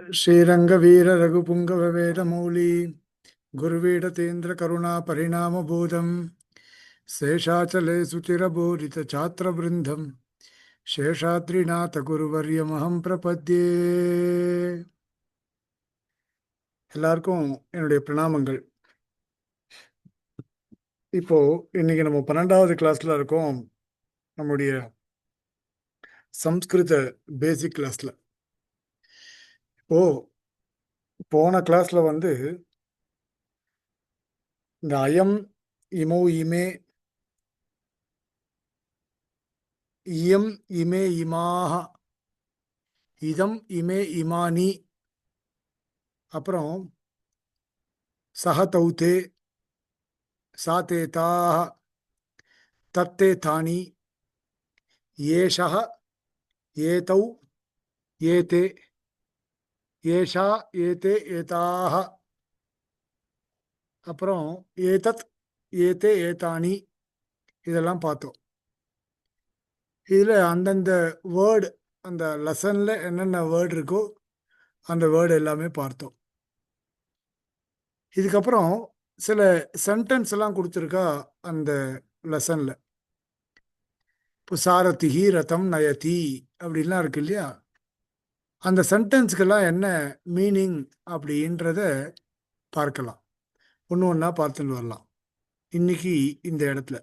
श्रीरंगवीर रघुपुंगव वेदमौली गुरुवीडतेन्द्र करुणा परिणामबोधम शेषाचले सुचिरबोधित छात्रवृंदम शेषाद्रिनाथ गुरुवर्यमहं प्रपद्ये. எல்லாருக்கும் என்னுடைய பிரணாமங்கள். இப்போ இன்னைக்கு நம்ம 12வது கிளாஸ்ல இருக்கோம். நம்முடைய சம்ஸ்கிருத பேசிக் கிளாஸ்ல. இப்போ போன கிளாஸ்ல இந்த அயம், இமௌ, இமே, இயம், இமே, இமாக, இதம், இமே, இமானி, அப்புறம் சஹதௌதே, சாத்தே தாஹ, தத்தே தானி, ஏஷஹ, ஏதௌ, ஏதே, ஏஷா, ஏதே, ஏதாஹ, அப்புறம் ஏதத், ஏதே, ஏதானி, இதெல்லாம் பார்த்தோம். இதில் அந்தந்த வேர்டு, அந்த லெசனில் என்னென்ன வேர்டு இருக்கோ அந்த வேர்டு எல்லாமே பார்த்தோம். இதுக்கப்புறம் சில சென்டென்ஸ் எல்லாம் கொடுத்துருக்கா அந்த லெசனில். இப்போ சாரதிஹி ரதம் நயதி அப்படின்லாம் இருக்கு இல்லையா, அந்த சென்டென்ஸ்க்கெல்லாம் என்ன மீனிங் அப்படின்றத பார்க்கலாம். ஒன்று ஒன்றா பார்த்துட்டு வரலாம். இன்னைக்கு இந்த இடத்துல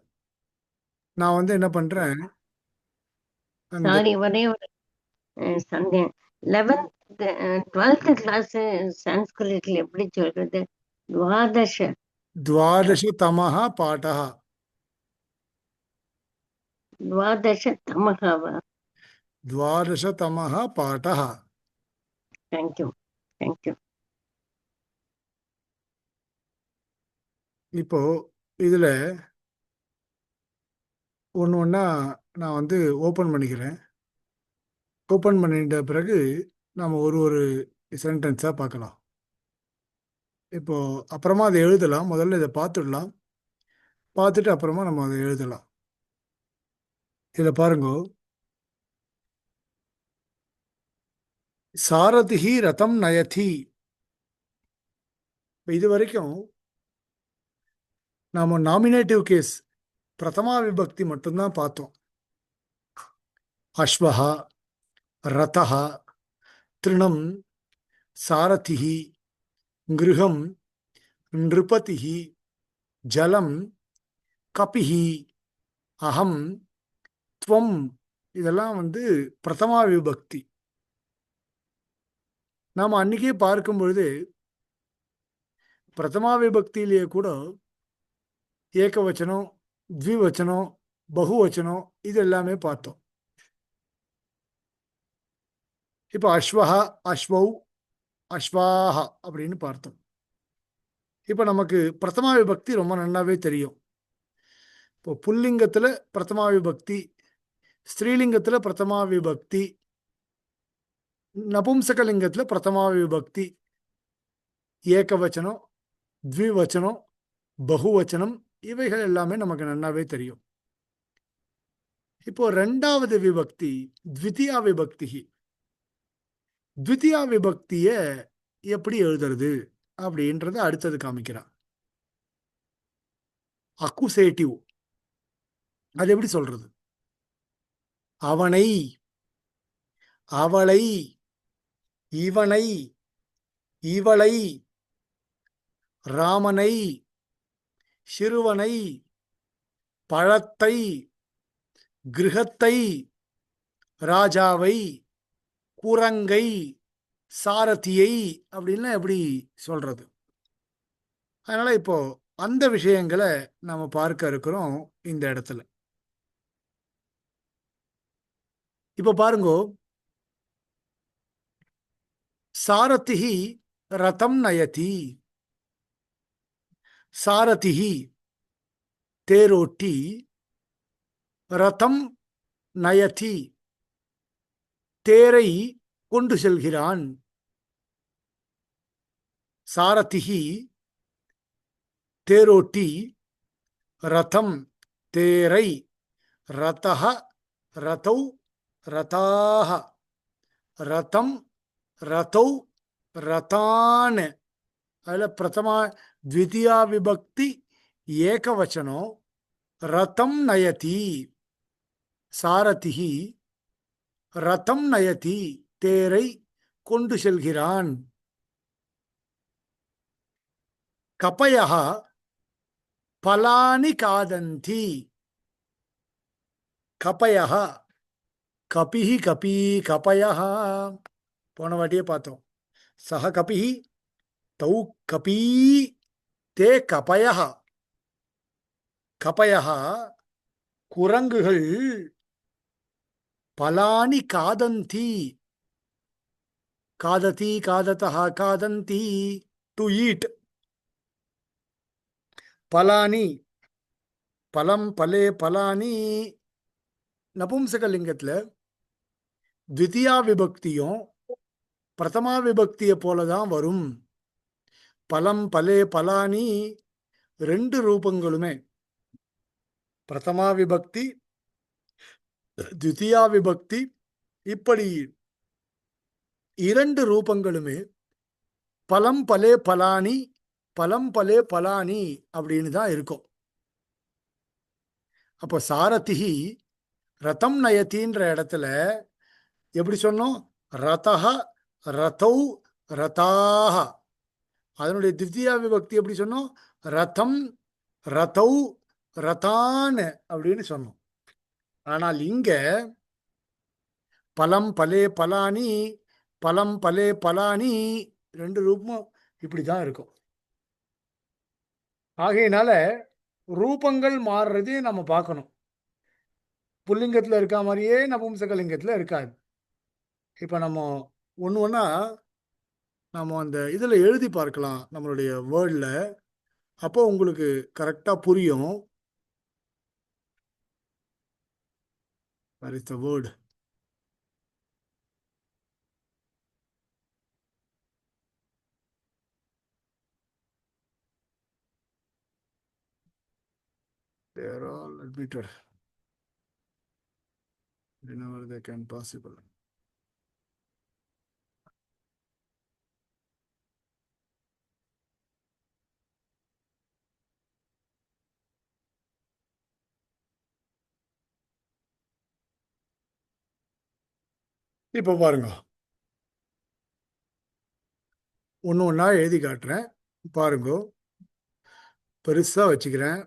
நான் என்ன பண்ணுறேன், அந்த சாரி, ஒரே ஒரு சந்தேகம். 12th கிளாஸ் சான்ஸ்கிரிட்ல எப்படி சொல்றது? துவாதச துவாதசதமஹ பாடஹ. துவாதச தமகாவா? துவாதசதமஹ பாடஹ. Thank you, thank you. இப்போ இதில் ஒன்று ஒன்றா நான் ஓப்பன் பண்ணிக்கிறேன். ஓப்பன் பண்ணிட்ட பிறகு நாம் ஒரு ஒரு சென்டென்ஸாக பார்க்கலாம். இப்போ அப்புறமா அதை எழுதலாம். முதல்ல இதை பார்த்துடலாம். பார்த்துட்டு அப்புறமா நம்ம அதை எழுதலாம். இதில் பாருங்க, சாரதிஹி ரதம் நயதி. இது வரைக்கும் நாம் நாமினேட்டிவ் கேஸ் பிரதமா விபக்தி மட்டும்தான் பார்த்தோம். அஸ்வஹா, ரதஹா, திருணம், சாரதிஹி, கிருஹம், நிருபதிஹி, ஜலம், கபிஹி, அகம், துவம், இதெல்லாம் பிரதமா விபக்தி. நாம் அன்னைக்கே பார்க்கும் பொழுது பிரதமா விபக்தியிலேயே கூட ஏகவச்சனம், த்விவச்சனம், பகுவச்சனம் இது எல்லாமே பார்த்தோம். இப்போ அஸ்வஹா, அஸ்வௌ, அஸ்வாஹா அப்படின்னு பார்த்தோம். இப்போ நமக்கு பிரதமா விபக்தி ரொம்ப நல்லாவே தெரியும். இப்போ புல்லிங்கத்தில் பிரதமா விபக்தி, ஸ்திரீலிங்கத்தில் பிரதமா விபக்தி, நபும்சகலிங்கத்தில் பிரதமா விபக்தி, ஏகவச்சனம், த்விவச்சனம், பகுவச்சனம், இவைகள் எல்லாமே நமக்கு நல்லாவே தெரியும். இப்போ ரெண்டாவது விபக்தி த்விதியா விபக்தி. த்விதியா விபக்தியை எப்படி எழுதுறது அப்படின்றத அடுத்தது காமிக்கிறான். அக்குசேட்டிவ், அது எப்படி சொல்றது? அவனை, அவளை, இவனை, இவளை, ராமனை, சிறுவனை, பழத்தை, கிரகத்தை, ராஜாவை, குரங்கை, சாரதியை அப்படின்லாம் எப்படி சொல்றது? அதனால இப்போ அந்த விஷயங்களை நாம பார்க்க இருக்கிறோம் இந்த இடத்துல. இப்போ பாருங்க, சாரதிஹி ரதம் நயதி. சாரதிஹி தேரோட்டி, ரதம் நயதி தேரை கொண்டு செல்கிறான். சாரதிஹி தேரோட்டி, ரதம் தேரை, ரதஹ ரதௌ ரதாஹ, ரதம் ரதௌ ரதான், அதில் பிரதமா த்விதியா விபக்தி ஏகவச்சனம். ரதம் நயதி சாரதிஹி, ரதம் நயதி தேரை கொண்டு செல்கிறான். கபயः பலானி காதந்தி. கபயः, கபிஹி கபி கபயः போன வாட்டியே பார்த்தோம். சஹ கபிஹி தௌ கபீ தே கபயः. கபயः குரங்குகள் பலானி காதந்தி. காததி காததः காதந்தி டு ஈட். பலானி பலம் பலே பலானி நபும்சகலிங்கத்தில் த்விதியா விபக்தியும் பிரதமா விபக்தியை போல தான் வரும். பலம் பலே பலானி ரெண்டு ரூபங்களுமே, பிரதமா விபக்தி த்விதியா விபக்தி, இப்படி இரண்டு ரூபங்களுமே பலம் பலே பலானி பலம் பலே பலானி அப்படின்னு தான் இருக்கும். அப்போ சாரதிஹி ரதம் நயத்தின்ற இடத்துல எப்படி சொன்னோம்? ரதஹ ரதௌ ரதாக. அதனுடைய தித்தியா விபக்தி எப்படி சொன்னோம்? ரதம் ரதௌ ரதான் அப்படின்னு சொன்னோம். ஆனால் இங்க பலம் பலே பலானி பலம் பலே பலானி ரெண்டு ரூபமும் இப்படி தான் இருக்கும். ஆகையினால ரூபங்கள் மாறுறதே நம்ம பார்க்கணும். புல்லிங்கத்தில் இருக்கா மாதிரியே நபும்சகலிங்கத்தில் இருக்காது. இப்போ நம்ம ஒன்று ஒன்றா நம்ம அந்த இதில் எழுதி பார்க்கலாம் நம்மளுடைய வேர்டில். அப்போ உங்களுக்கு கரெக்டாக புரியும். Where is the word? They are all admitted whenever they can possible. இப்போ பாருங்க, ஒன்று ஒன்றா எழுதி காட்டுறேன் பாருங்க. பெருசாக வச்சுக்கிறேன்.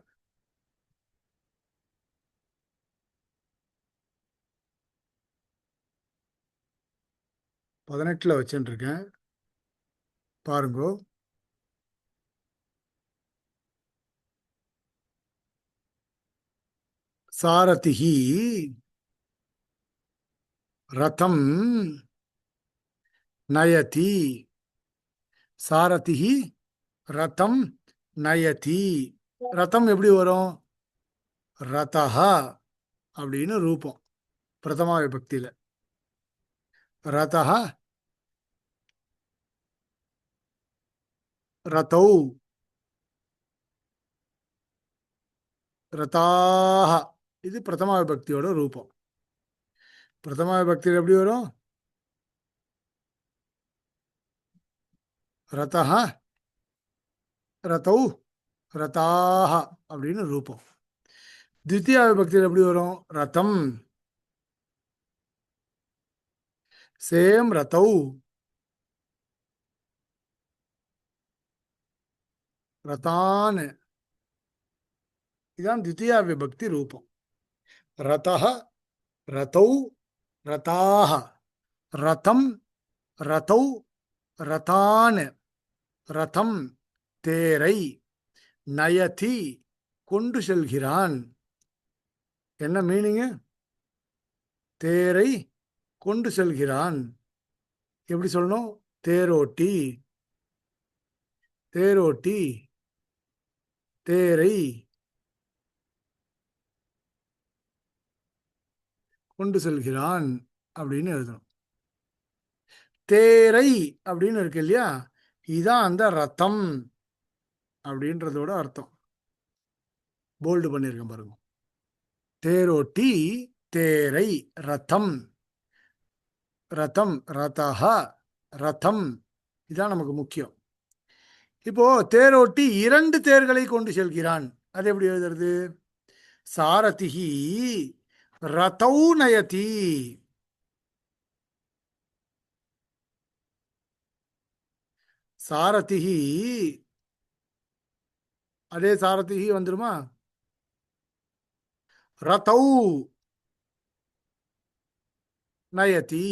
பதினெட்டில் வச்சுருக்கேன் பாருங்க. சாரதிஹி ரதம் நயதி. சாரதிஹி ரதம் நயதி. ரதம் எப்படி வரும்? ரதஹ அப்படின்னு ரூபம் பிரதமா விபக்தியில். ரதஹ ரதௌ ரதாக, இது பிரதமா விபக்தியோட ரூபம். பிரதமா விபக்தியில் எப்படி வரும்? ரதஹ ரதௌ ரதாக அப்படின்னு ரூபம். தித்தியா விபக்தியில் எப்படி வரும்? ரதம் சேம் ரதௌ ரதான். இதான் தித்தியா விபக்தி ரூபம். ரதஹ ரதௌ ரதாக, ரதம் ரதௌ ரதான். ரதம் தேரை, நயதி கொண்டு செல்கிறான். என்ன மீனிங்கு? தேரை கொண்டு செல்கிறான். எப்படி சொல்லணும்? தேரோட்டி தேரோட்டி தேரை கொண்டு செல்கிறான் அப்படின்னு எழுதணும். தேரை அப்படின்னு இருக்கு இல்லையா, இதுதான் அந்த ரத்தம் அப்படின்றதோட அர்த்தம். போல்டு பண்ணியிருக்கேன் பாருங்க. தேரோட்டி தேரை ரதம். ரதம் ரதஹ ரதம் இதான் நமக்கு முக்கியம். இப்போ தேரோட்டி 2 தேர்களை கொண்டு செல்கிறான். அது எப்படி எழுதுறது? சாரதிஹி ரதௌ நயதி. சாரதிஹி, அதே சாரதிஹி வந்துருமா? ரதௌ நயதி.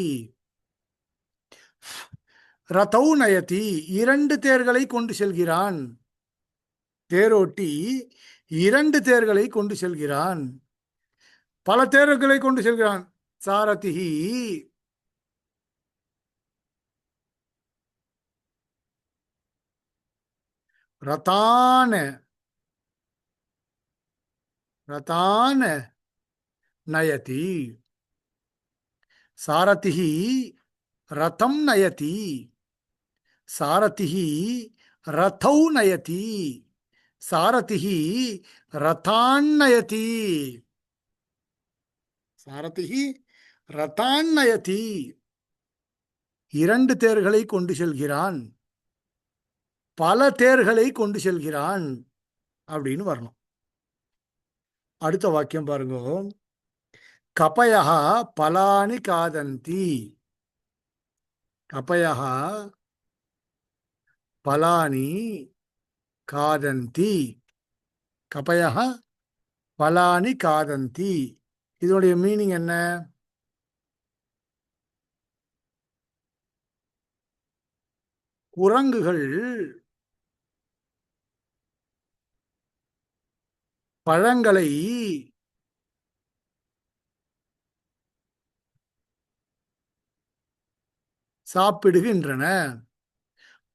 ரதௌ நயதி, 2 தேர்களை கொண்டு செல்கிறான். தேரோட்டி 2 தேர்களை கொண்டு செல்கிறான். பல தேர்களை கொண்டு செல்கிறான். சாரதிஹி ரதான ரதான நயதி. சாரதிஹி ரதம் நயதி. சாரதிஹி ரதௌ நயதி. சாரதிஹி ரதான் நயதி. சாரதிஹி ரதான் நயதி. 2 தேர்களை கொண்டு செல்கிறான். பல தேர்களை கொண்டு செல்கிறான் அப்படின்னு வரணும். அடுத்த வாக்கியம் பாருங்க. கபயஹ பலானி காதந்தி. கபயஹ பலானி காதந்தி. கபயஹ பலானி காதந்தி. இதனுடைய மீனிங் என்ன? குரங்குகள் பழங்களை சாப்பிடுகின்றன.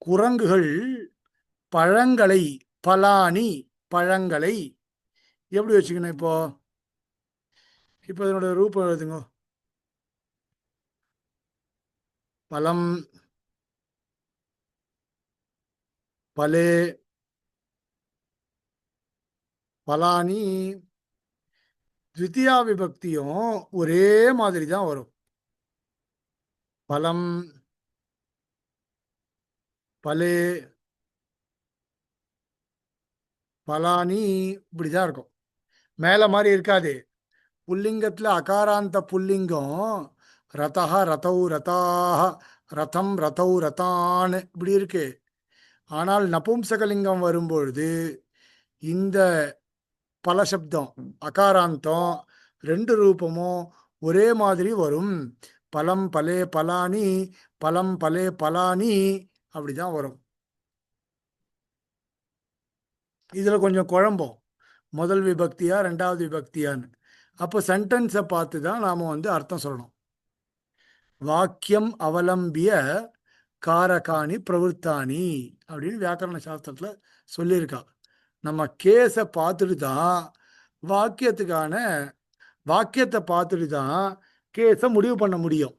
குரங்குகள் பழங்களை, பலானி பழங்களை எப்படி வச்சுக்கணும்? இப்போ இப்போ இதனோட ரூபம் எழுதுங்க. பலம், பலே, பலானி. த்விதியா விபக்தியும் ஒரே மாதிரி தான் வரும். பலம், பலே, பலானி இப்படிதான் இருக்கும். மேல மாதிரி இருக்காது. புல்லிங்கத்துல அகாராந்த புல்லிங்கம் ரதஹ ரதௌ ரதாக, ரதம் ரதௌ ரதான் இப்படி இருக்கு. ஆனால் நபும்சகலிங்கம் வரும்பொழுது இந்த பலசப்தம் அகாராந்தம் 2 ரூபமும் ஒரே மாதிரி வரும். பலம் பலே பலானி, பலம் பலே பலானி அப்படிதான் வரும். இதுல கொஞ்சம் குழம்பும், முதல் விபக்தியா 2வது விபக்தியான்னு. அப்போ சென்டென்ஸை பார்த்து தான் நாம அர்த்தம் சொல்லணும். வாக்கியம் அவலம்பிய காரகாணி பிரவருத்தானி அப்படின்னு வியாக்கரண சாஸ்திரத்துல சொல்லியிருக்கா. நம்ம கேஸை பார்த்துட்டு தான் வாக்கியத்துக்கான வாக்கியத்தை பார்த்துட்டு தான் கேஸை முடிவு பண்ண முடியும்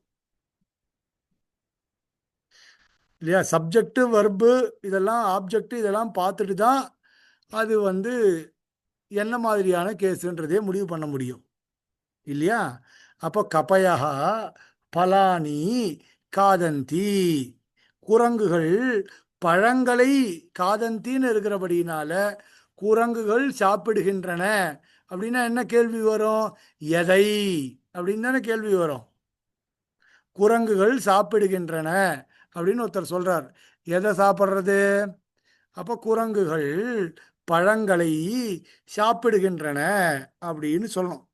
இல்லையா? சப்ஜெக்ட், வர்பு, இதெல்லாம் ஆப்ஜெக்ட், இதெல்லாம் பார்த்துட்டு தான் அது என்ன மாதிரியான கேஸுன்றதே முடிவு பண்ண முடியும் இல்லையா? அப்போ கபயா பலானி காதந்தி. குரங்குகள் பழங்களை காதந்தின்னு இருக்கிறபடினால குரங்குகள் சாப்பிடுகின்றன அப்படின்னா என்ன கேள்வி வரும்? எதை அப்படின்னு தானே கேள்வி வரும். குரங்குகள் சாப்பிடுகின்றன அப்படின்னு ஒருத்தர் சொல்றார். எதை சாப்பிட்றது? அப்போ குரங்குகள் பழங்களை சாப்பிடுகின்றன அப்படின்னு சொல்லணும்.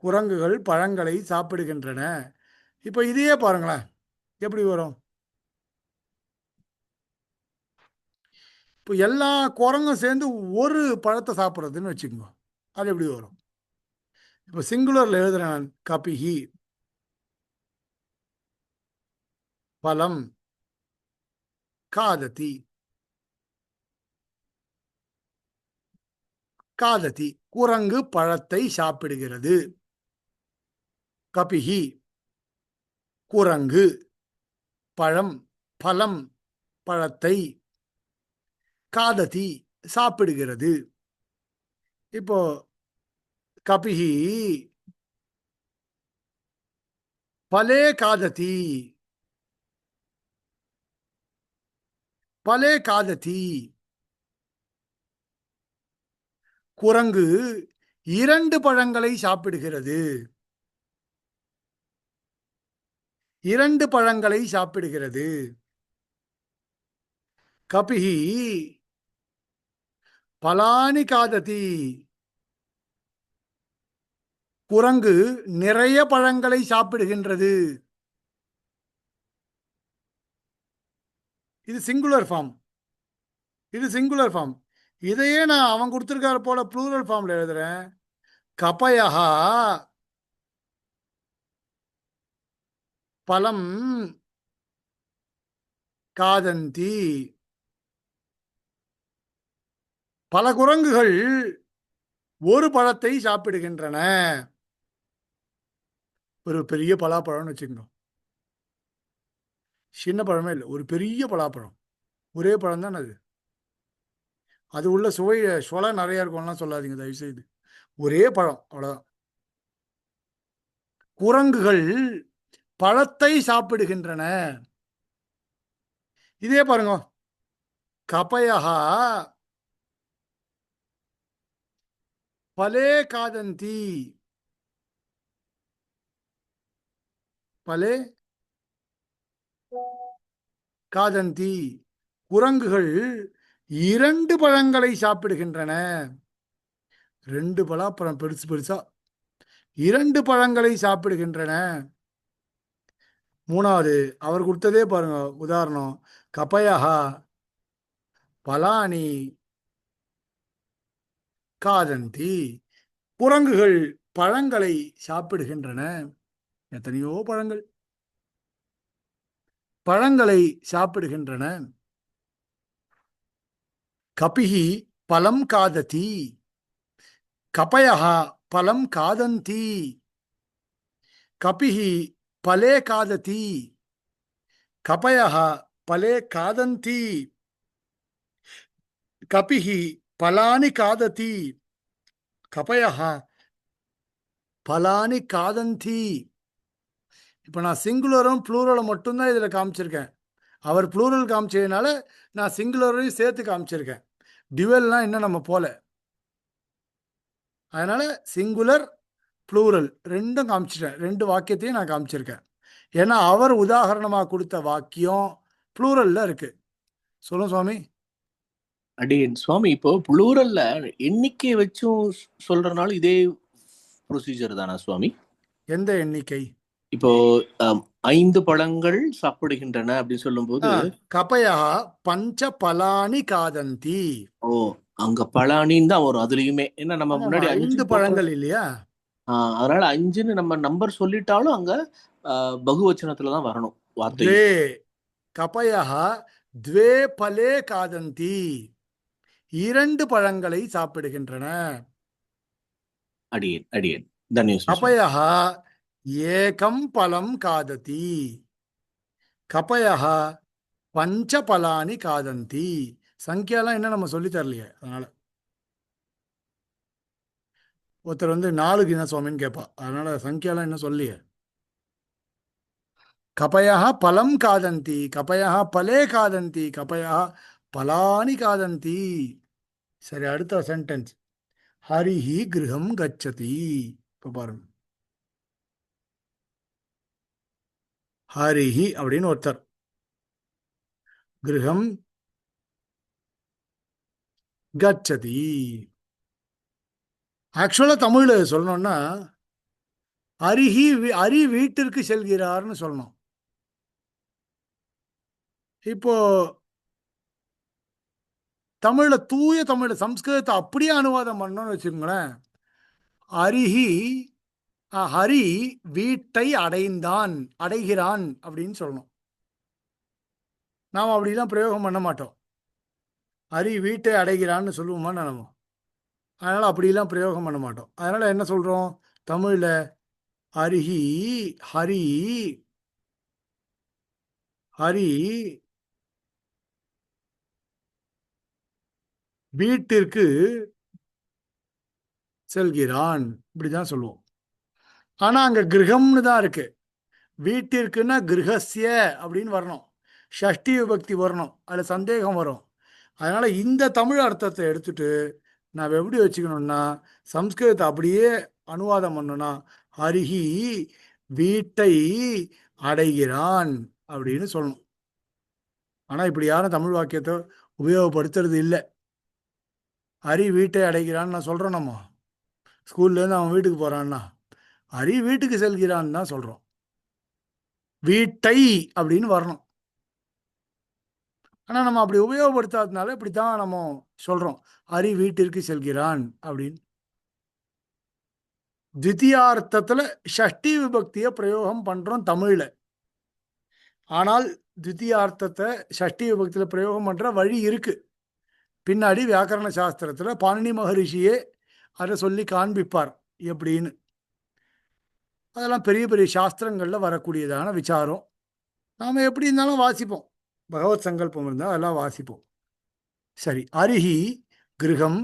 குரங்குகள் பழங்களை சாப்பிடுகின்றன. இப்போ இதையே பாருங்களேன் எப்படி வரும். இப்போ எல்லா குரங்கும் சேர்ந்து ஒரு பழத்தை சாப்பிட்றதுன்னு வச்சுக்கோங்க. அது எப்படி வரும்? இப்போ சிங்குலரில் எழுதுறேன். கபிஹி பலம் காததி. காததி குரங்கு பழத்தை சாப்பிடுகிறது. கபிஹி குரங்கு, பழம் பலம் பழத்தை, காததி சாப்பிடுகிறது. இப்போ கபிஹி பலே காததி. பலே காததி. குரங்கு 2 பழங்களை சாப்பிடுகிறது. 2 பழங்களை சாப்பிடுகிறது. கபிஹி பலானி காததி. குரங்கு நிறைய பழங்களை சாப்பிடுகின்றது. இது சிங்குலர் ஃபார்ம். இது சிங்குலர் ஃபார்ம். இதையே நான் அவன் கொடுத்திருக்காரு போல ப்ளூரல் ஃபார்ம்ல எழுதுறேன். கபயஹா பலம் காதந்தி. பல குரங்குகள் ஒரு பழத்தை சாப்பிடுகின்றன. ஒரு பெரிய பலாப்பழம்னு வச்சுக்கோங்க. சின்ன பழமே இல்லை, ஒரு பெரிய பலாப்பழம். ஒரே பழம் தான் அது. அது உள்ள சுவை நிறைய இருக்கும்லாம் சொல்லாதீங்க தயவு செய்து. ஒரே பழம், அவ்வளவுதான். குரங்குகள் பழத்தை சாப்பிடுகின்றன. இதே பாருங்க. கபயஹா பலே காதந்தி. பலே காதந்தி. குரங்குகள் 2 பழங்களை சாப்பிடுகின்றன. 2 பலாப்பழம் பெருசு பெருசா 2 பழங்களை சாப்பிடுகின்றன. மூணாவது அவர் கொடுத்ததே பாருங்க உதாரணம். கபயஹா பலானி காதந்தி. குரங்குகள் பழங்களை சாப்பிடுகின்றன. எத்தனையோ பழங்கள் பழங்களை சாப்பிடுகின்றன. கபிஹி பலம் காததி. கபயஹா பலம் காதந்தி. கபிஹி பலே காததி. கபயஹா பலே காதந்தி. கபிஹி பலானி காததி. கபயஹா பலானி காதந்தி. இப்போ நான் சிங்குலரும் ப்ளூரலும் மட்டும்தான் இதில் காமிச்சிருக்கேன். அவர் ப்ளூரல் காமிச்சதுனால நான் சிங்குலரையும் சேர்த்து காமிச்சிருக்கேன். டிவெல்லாம் இன்னும் நம்ம போல. அதனால சிங்குலர் ப்ளூரல் ரெண்டும் காமிச்சிட்டேன். 2 வாக்கியத்தையும் நான் காமிச்சிருக்கேன். ஏன்னா அவர் உதாரணமாக கொடுத்த வாக்கியம் ப்ளூரல்ல இருக்கு. சொல்லுங்க சுவாமி. அடியேன் சுவாமி, இப்போ ப்ளூரல்ல எண்ணிக்கை வச்சும் சொல்றதுனால இதே ப்ரொசீஜர் தானா சுவாமி? எந்த எண்ணிக்கை? இப்போ 5 பழங்கள் சாப்பிடுகின்றன அப்படின்னு சொல்லும்போது கபயா பஞ்ச பலானி காதந்தி. ஓ, அங்க பலானின்னு தான் வரும் அதுலயுமே. ஏன்னா நம்ம முன்னாடி 5 பழங்கள் இல்லையா? அதனால 5ன்னு நம்ம நம்பர் சொல்லிட்டாலும் அங்க பகுவச்சனத்துல தான் வரணும் வார்த்தை. கபயா துவே பலே காதந்தி. 2 பழங்களை சாப்பிடுகின்றன. அடியேன் அடியேன் தன்யம். கபயா ஏகம் பலம் காததி. கபயா பஞ்ச பலானி காதந்தி. சங்கியாலாம் என்ன நம்ம சொல்லி தரலையே. அதனால ஒருத்தர் 4க்கு என்ன சுவாமின்னு கேட்பா. அதனால சங்கியாலாம் என்ன சொல்லியே. கபயா பலம் காதந்தி. கபயா பலே காதந்தி. கபயா பலானி காதந்தி. சரி, அடுத்த சென்டென்ஸ். ஹரிஹி கிரகம் கச்சதி. இப்போ பாருங்க. ஹரிஹி அப்படின்னு ஒருத்தர். கிரகம் கச்சதி. ஆக்சுவலா தமிழ்ல சொல்லணும்னா ஹரி வீட்டிற்கு செல்கிறார்னு சொல்லணும். இப்போ தமிழ்ல தூய தமிழ்ல சம்ஸ்கிருதத்தை அப்படியே அனுவாதம் பண்ணணும்னு வச்சுக்கோங்களேன். ஹரி வீட்டை அடைகிறான் அப்படின்னு சொல்லணும். நாம் அப்படிலாம் பிரயோகம் பண்ண மாட்டோம். ஹரி வீட்டை அடைகிறான்னு சொல்லுவோமா நம்ம? அதனால அப்படிலாம் பிரயோகம் பண்ண மாட்டோம். அதனால என்ன சொல்றோம் தமிழ்ல? ஹரி வீட்டிற்கு செல்கிறான், இப்படிதான் சொல்லுவோம். ஆனா அங்க கிரகம்னு தான் இருக்கு. வீட்டிற்குன்னா கிரகஸ்ய அப்படின்னு வரணும். ஷஷ்டி விபக்தி வரணும், அதில் சந்தேகம் வரும். அதனால இந்த தமிழ் அர்த்தத்தை எடுத்துட்டு நான் எப்படி வச்சுக்கணும்னா, சம்ஸ்கிருதத்தை அப்படியே அனுவாதம் பண்ணணும்னா, ஹரிஹி வீட்டை அடைகிறான் அப்படின்னு சொல்லணும். ஆனால் இப்படி யாரும் தமிழ் வாக்கியத்தை உபயோகப்படுத்துறது இல்லை. ஹரி வீட்டை அடைகிறான்னு நான் சொல்கிறோம். நம்ம ஸ்கூல்லேருந்து அவன் வீட்டுக்கு போகிறான்னா ஹரி வீட்டுக்கு செல்கிறான்னு தான் சொல்கிறோம். வீட்டை அப்படின்னு வரணும். ஆனால் நம்ம அப்படி உபயோகப்படுத்தாததுனால இப்படி தான் நம்ம சொல்கிறோம், ஹரி வீட்டிற்கு செல்கிறான் அப்படின்னு. த்விதியார்த்தத்தில் ஷஷ்டி விபக்தியை பிரயோகம் பண்ணுறோம் தமிழில். ஆனால் த்விதியார்த்தத்தை ஷஷ்டி விபக்தியில் பிரயோகம் பண்ணுற வழி இருக்குது. பின்னாடி வியாக்கரண சாஸ்திரத்தில் பாணினி மகரிஷியே அதை சொல்லி காண்பிப்பார் எப்படின்னு. அதெல்லாம் பெரிய பெரிய சாஸ்திரங்களில் வரக்கூடியதான விசாரம். நாம் எப்படி இருந்தாலும் வாசிப்போம், பகவத் சங்கல்பம் இருந்தால் அதெல்லாம் வாசிப்போம். சரி, ஹரிஹி கிருகம்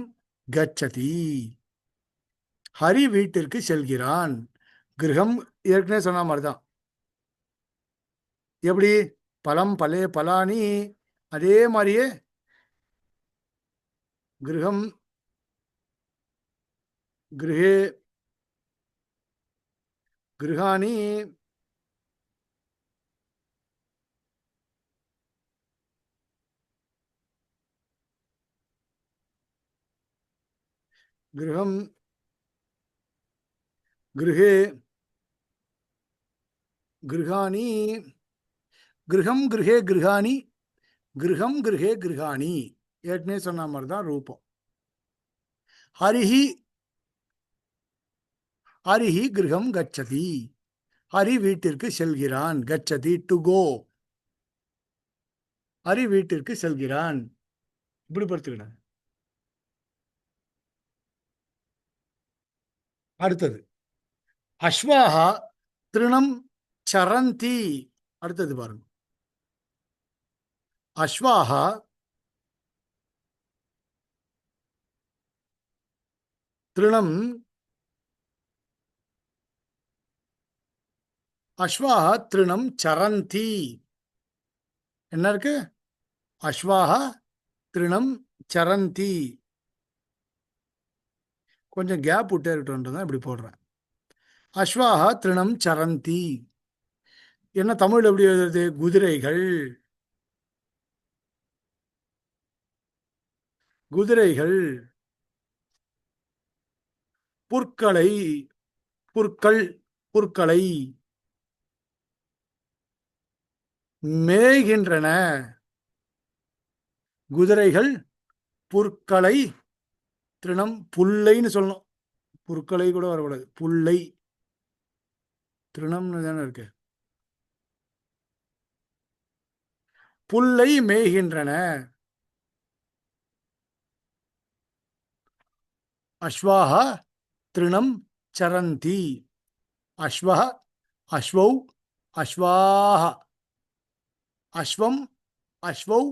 கச்சதி, ஹரி வீட்டிற்கு செல்கிறான். கிரகம் ஏற்கனவே சொன்ன மாதிரி தான். எப்படி பலம் பலே பலானி, அதே மாதிரியே கிரகம் கிரகே கிரகாணி, கிரகம் கிரகே கிரகாணி, கிரகம் கிரகே கிரகாணி, கிரகம் கிரகே கிரகாணி, ஏற்கனவே சொன்ன மாதிரி தான் ரூபம். ஹரிஹி ஹரிஹி கிரகம் கச்சதி, ஹரி வீட்டிற்கு செல்கிறான். கச்சதி டு கோ, ஹரி வீட்டிற்கு செல்கிறான். இப்படி படுத்துக்கிட்டாங்க. அடுத்தது அஸ்வாஹா திருணம் சரந்தி. அடுத்தது பாருங்க, அஸ்வாஹா திருணம், அஸ்வாஹா திருணம் சரந்தி. என்ன இருக்கு? அஸ்வாஹா திருணம் சரந்தி. கொஞ்சம் கேப் விட்டே இருக்கட்டும், இப்படி போடுறேன். அஸ்வாஹா திருணம் சரந்தி. என்ன தமிழ் எப்படி எழுதுறது? குதிரைகள், குதிரைகள். புற்களை, புற்கள், புற்களை மேய்கின்றன. குதிரைகள் புற்களை, திருணம் புல்லைன்னு சொல்லணும். புற்களை கூட வரக்கூடாது, புல்லை. திருணம்னு தானே இருக்கு. புல்லை மேய்கின்றன. அஸ்வாஹா திருணம் சரந்தி. அஸ்வஹ அஸ்வௌ அஸ்வாஹ, அஸ்வம் அஸ்வௌ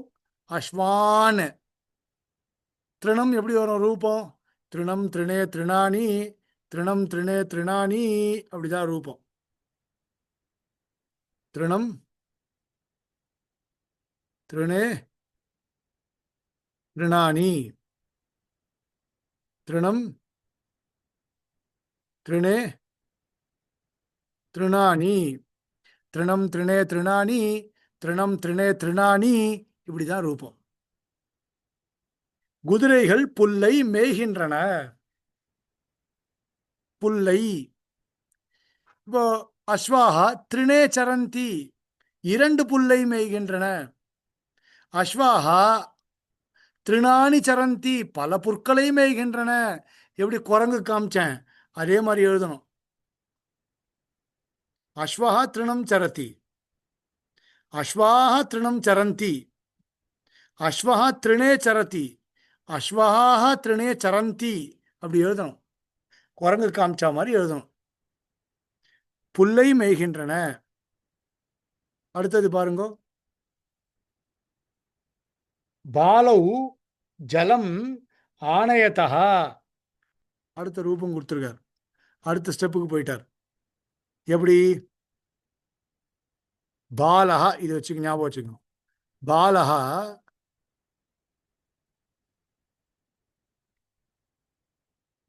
அஸ்வான். திருணம் எப்படி வரும் ரூபம்? திருணம் திருணே திருணானி, திருணம் திருணே திருணானி, அப்படிதான் ரூபம். திருணம் திருணே திருணானி, திருணம் திருணே திருணானி, திருணம் திருணே திருணானி, திருணம் திருணே திருணானி, இப்படிதான் ரூபம். குதிரைகள் புல்லை மேய்கின்றன. புல்லை. இப்போ அஸ்வாஹா திருணே சரந்தி, இரண்டு புல்லை மேய்கின்றன. அஸ்வாஹா திருணானி சரந்தி, பல புற்களை மேய்கின்றன. எப்படி குரங்கு காமிச்சேன் அதே மாதிரி எழுதணும். அஸ்வாஹா திருணம் சரதி, அஸ்வாஹா திருணம் சரந்தி, அஸ்வஹா திருணே சரதி, அஸ்வஹா திருணே சரந்தி, அப்படி எழுதணும். குரங்கு காமிச்சா மாதிரி எழுதணும். புல்லை மேய்கின்றன. அடுத்தது பாருங்க, பாலௌ ஜலம் ஆனயதா. அடுத்த ரூபம் கொடுத்துருக்கார், அடுத்த ஸ்டெப்புக்கு போயிட்டார். எப்படி? பாலஹா, இது வச்சுக்க, ஞாபகம் வச்சுக்கணும். பாலஹா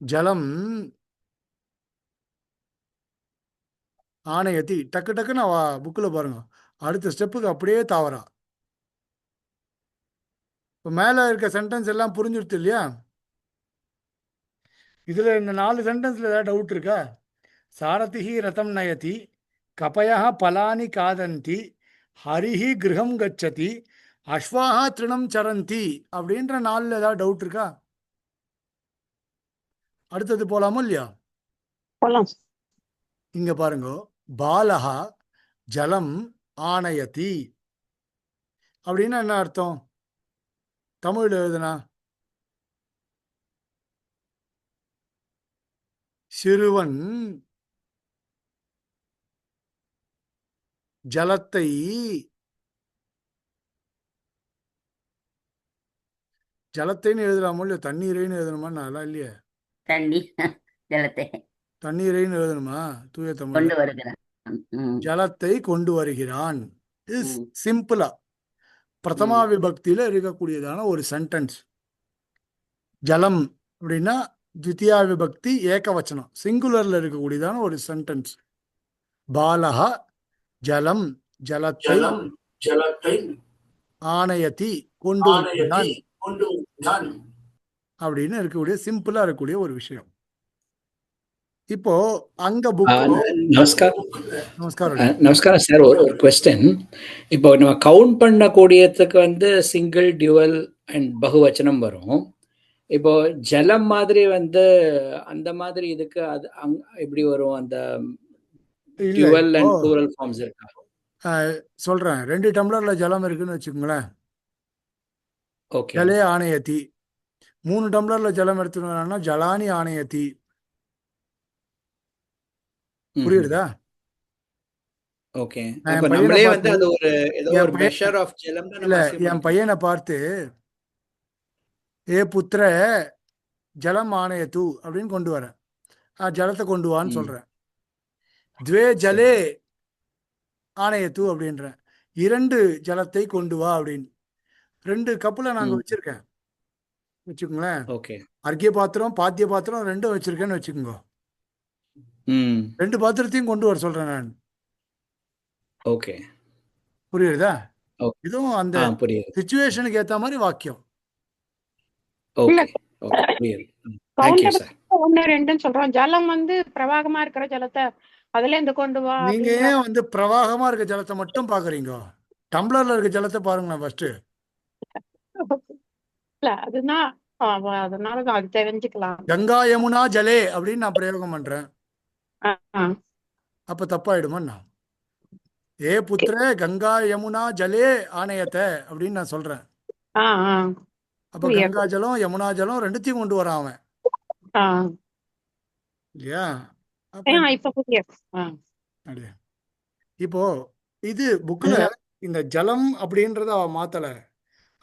ஜலம் ஆணையத்தி. டக்கு டக்குன்னு அவ புக்கில் பாருங்க, அடுத்த ஸ்டெப்புக்கு அப்படியே தாவறா. இப்போ மேலே இருக்க சென்டென்ஸ் எல்லாம் புரிஞ்சுடுது இல்லையா? இதில் இந்த 4 சென்டென்ஸில் ஏதாவது டவுட் இருக்கா? சாரதிஹி ரதம் நயதி, கபயா பலானி காதந்தி, ஹரிஹி கிரகம் கச்சதி, அஸ்வாஹா திருணம் சரந்தி அப்படின்ற 4ல் ஏதாவது டவுட் இருக்கா? அடுத்தது போலாமோ இல்லையா? போலாம். இங்க பாருங்க, பாலஹா ஜலம் ஆனயதி அப்படின்னா என்ன அர்த்தம்? தமிழ் எழுதுனா சிறுவன் ஜலத்தை ஜலத்தைன்னு எழுதலாமோ இல்லையா? தண்ணீரைன்னு எழுதணுமா? நல்லா இல்லையே. தண்ணி ஜலத்தை தண்ணீரைன்னு எழுதணுமா தூய தமிழ்ல? கொண்டு வருகிறான். ம், ஜலத்தை கொண்டு வருகிறான். இது ம், சிம்பிளா பிரதமா ம். விபக்தியில இருக்கக்கூடியதான ஒரு சென்டென்ஸ். ஜலம் அப்படின்னா த்விதியா விபக்தி ஏகவச்சனம், சிங்குலர்ல இருக்கக்கூடியதான ஒரு சென்டென்ஸ். பாலஹா ஜலம் ஜலத்தை ஜலம் ஜலத்தை ஆனயதி கொண்டு ஆனயதி வருகிறான் கொண்டு வருகிறான். அப்படின்னு இருக்கக்கூடிய சிம்பிளா இருக்கக்கூடிய ஒரு விஷயம். இப்போ அங்க ஆ, புக் நமஸ்கார் நமஸ்காரம். நமஸ்காரம் சார். ஒரு கொஸ்டின். இப்போ நம்ம கவுண்ட் பண்ணக்கூடியதுக்கு வந்து சிங்கிள், டியூவல் அண்ட் பகுவச்சனம் வரும். இப்போ ஜலம் மாதிரி வந்து அந்த மாதிரி இதுக்கு அது எப்படி வரும்? அந்த இல்ல டியூவல் இப்போ அண்ட் ப்ளூரல் ஃபார்ம்ஸ் இருக்கா? சொல்றேன், 2 டம்ளர்ல ஜலம் இருக்குன்னு வச்சுக்கோங்களேன். ஓகே. ஜலே ஆணையத்தி. 3 டம்ளர்ல ஜலம் எடுத்துனா ஜலானி ஆணையத்தி. புரியுதா? ஓகே. நான் அப்ப என் பையனை நம்மளே வந்து பார்த்து அது ஒரு ஏதோ என் ஒரு பையன் மெஷர் ஆஃப் ஜலம் தான் இல்ல நம்ம assume என் பண்ணிக்கணும். பையனை பார்த்து ஏ புத்திர ஜலம் ஆணையத்து அப்படின்னு கொண்டு வரேன். ஜலத்தை கொண்டு வான்னு ம், சொல்றேன். துவே சரி. ஜலே ஆணையத்து அப்படின்றேன். 2 ஜலத்தை கொண்டு வா அப்படின்னு. 2 கப்புல நாங்க ம், வச்சிருக்கேன் வச்சுக்கோங்களேன். ஓகே. அர்க்கிய பாத்திரம் பாத்திய பாத்திரம் 2 வச்சிருக்கேன்னு வச்சுக்கோங்க. ம், 2 பாத்திரத்தையும் கொண்டு வர சொல்றேன் நான். ஓகே. புரியுதா? ஓகே. இதுவும் அந்த புரியுது. சிச்சுவேஷனுக்கு ஏத்த மாதிரி வாக்கியம். இல்ல, ஓகே. ஓகே, புரியுது. Thank you sir. 1 2ன்னு சொல்றோம். ஜலம் வந்து பிரவாகமா இருக்கிற ஜலத்தை அதுல இருந்து கொண்டு வா நீங்க அப்படின்ற. ஏன் வந்து பிரவாகமா இருக்க ஜலத்தை மட்டும் பாக்குறீங்க? டம்ளர்ல இருக்க ஜலத்தை பாருங்களேன் ஃபர்ஸ்ட். இல்ல அதுதான் அதனாலதான் அது தெரிஞ்சுக்கலாம். கங்கா யமுனா ஜலே அப்படின்னு நான் பிரயோகம் பண்றேன். ஆ, ஆ. அப்ப தப்பாயிடுமா? ஏ புத்திர கங்கா யமுனா ஜலே ஆணையத்தை அப்படின்னு நான் சொல்றேன். ஆ, ஆ. அப்ப புரியுது. கங்கா ஜலம் யமுனா ஜலம் 2த்தையும் கொண்டு வரான் அவன் ஆ. இல்லையா? அப்ப இப்ப புரியுது. ஆ. அப்படியே. இப்போ இது புக்ல இந்த ஜலம் அப்படின்றத அவ மாத்தல.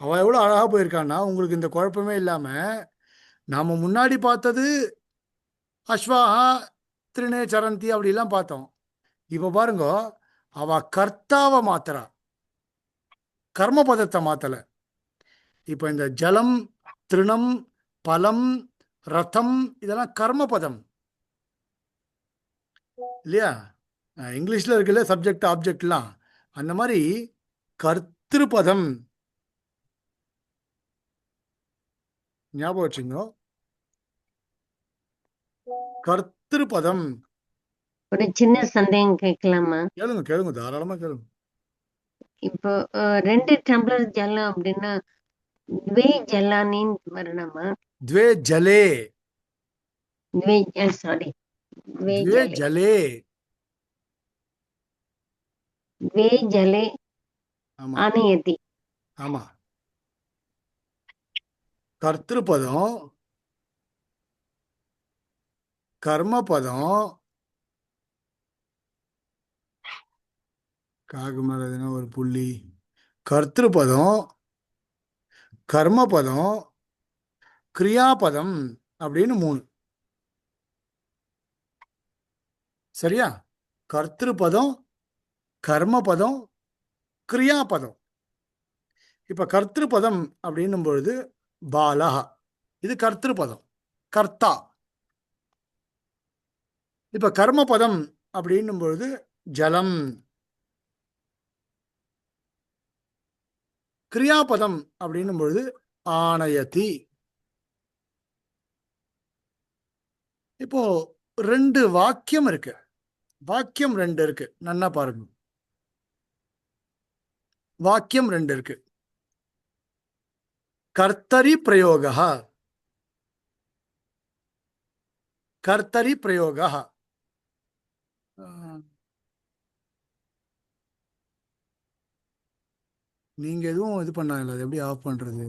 அவ எவ்வளவு அழகா போயிருக்கான்னா, உங்களுக்கு இந்த குழப்பமே இல்லாம நாம முன்னாடி பார்த்தது அஸ்வாஹா திருநே சரந்தி அப்படிலாம் பார்த்தோம். இப்ப பாருங்க, அவ கர்த்தாவை மாத்துறா, கர்ம பதத்தை மாத்தல. இப்ப இந்த ஜலம், திருணம், பலம், ரதம் இதெல்லாம் கர்ம பதம் இல்லையா? இங்கிலீஷ்ல இருக்குல்ல சப்ஜெக்ட் ஆப்ஜெக்ட்லாம், அந்த மாதிரி கர்த்திருபதம் ஞாபகம் வச்சுங்க. கர்த்திருபதம். ஒரு சின்ன சந்தேகம் கேட்கலாமா? கேளுங்க கேளுங்க, தாராளமா கேளுங்க. இப்போ 2 டம்ளர் ஜலம் அப்படின்னா द्वे ஜலானின்னு வரணுமா? द्वे जले. சாரி, द्वे द्वे जले. जले. द्वे जले ஆமா ஆனயதி. ஆமா. கர்த்திருபதம், கர்மபதம், காகு மேல எதுனா ஒரு புள்ளி. கர்த்திருபதம், கர்மபதம், கிரியாபதம் அப்படின்னு 3. சரியா? கர்த்திருபதம், கர்மபதம், கிரியாபதம். இப்ப கர்த்திருப்பதம் அப்படின்னும் பொழுது பாலஹ, இது கர்த்திருப்பதம், கர்த்தா. இப்ப கர்மபதம் அப்படின்னும் பொழுது ஜலம். கிரியாபதம் அப்படின்னும் பொழுது ஆனயதி. இப்போ ரெண்டு வாக்கியம் இருக்கு, வாக்கியம் ரெண்டு இருக்கு, நன்னா பாருங்க. வாக்கியம் ரெண்டு இருக்கு. கர்த்தரி பிரயோகா, கர்த்தரி பிரயோகா. நீங்க எதுவும் இது பண்ணாங்கல்ல, அது எப்படி ஆஃப் பண்றது?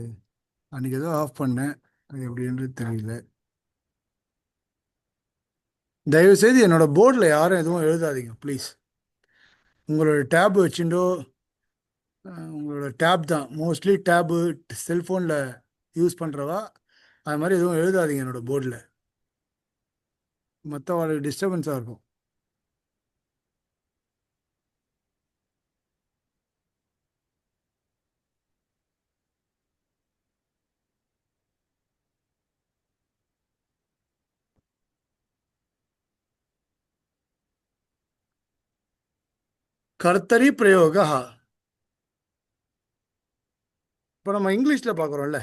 அன்னைக்கு ஏதோ ஆஃப் பண்ணேன், அது எப்படின்றது தெரியல. தயவு செய்து என்னோட போர்டில் யாரும் எதுவும் எழுதாதீங்க ப்ளீஸ். உங்களோட டேப் வச்சுட்டோ, உங்களோட டேப் தான் மோஸ்ட்லி டேபு செல்ஃபோனில் யூஸ் பண்ணுறவா, அது மாதிரி எதுவும் எழுதாதீங்க என்னோட போர்டில், மற்றவங்களுக்கு டிஸ்டர்பன்ஸாக இருக்கும். கர்த்தரி பிரயோகா. இப்போ நம்ம இங்கிலீஷில் பார்க்குறோம்ல,